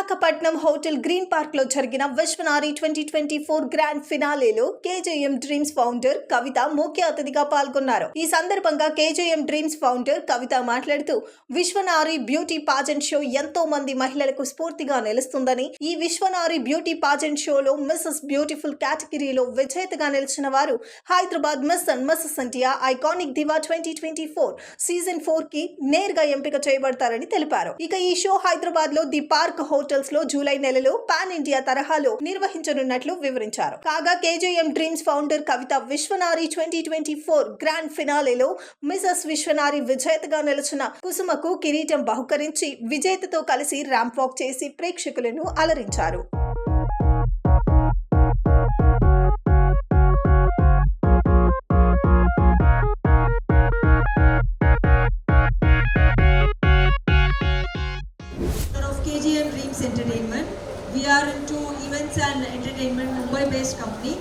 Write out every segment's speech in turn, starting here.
Visakhapatnam hotel green park లో జరిగిన విశ్వనారి 2024 grand ఫినాలేలో కేజేఎం dreams founder కవిత ముఖ్య అతిథిగా పాల్గొన్నారు. ఈ సందర్భంగా కేజేఎం డ్రీమ్స్ ఫౌండర్ కవిత మాట్లాడుతూ విశ్వనారి బ్యూటీ పాజెంట్ షో ఎంతో మంది మహిళలకు స్ఫూర్తిగా నిలుస్తుందని, ఈ విశ్వనారి బ్యూటీ పాజెంట్ షోలో మిస్సెస్ బ్యూటిఫుల్ కేటగిరీలో విజేతగా నిలిచిన వారు Hyderabad Miss and Mrs India iconic diva 2024 season 4 కి నేరుగా ఎంపిక చేయబడతారని తెలిపారు. ఇక ఈ షో హైదరాబాద్ లో ది పార్క్ హోటల్స్ లో జూలై నెలలో పాన్ ఇండియా తరహాలో నిర్వహించనున్నట్లు వివరించారు. కాగా కేజేఎం డ్రీమ్స్ ఫౌండర్ కవిత విశ్వనారి 2024 గ్రాండ్ ఫినాలేలో మిసెస్ విశ్వనారి విజేతగా నిలిచిన కుసుమకు కిరీటం బహుకరించి విజేతతో కలిసి ర్యాంప్ వాక్ చేసి ప్రేక్షకులను అలరించారు. KGM Dreams Entertainment. We are into events and entertainment, Mumbai-based company.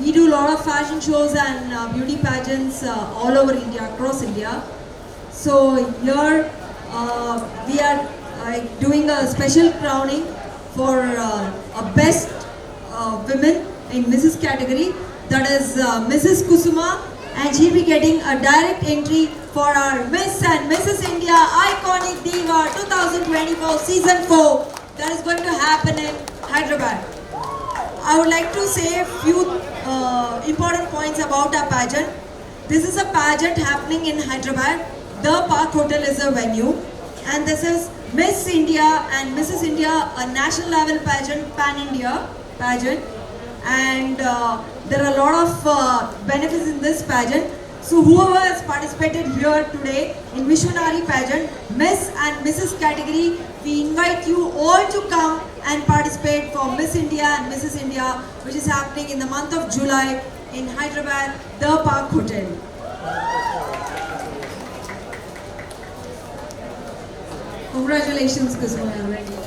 We do a lot of fashion shows and beauty pageants all over India, across India. So here we are doing a special crowning for a best women in Mrs. category. That is Mrs. Kusuma, and she'll be getting a direct entry for our Miss and Mrs. India Iconic Diva 2024 Season 4 that is going to happen in Hyderabad. I would like to say a few important points about our pageant. This is a pageant happening in Hyderabad. The Park Hotel is a venue, and this is Miss India and Mrs. India, a national level pageant, Pan India pageant, and there are a lot of benefits in this pageant. So whoever has participated here today in Vishwanari pageant, Miss and Mrs. category, we invite you all to come and participate for Miss India and Mrs. India, which is happening in the month of July in Hyderabad, The Park Hotel. Congratulations, Kusuma.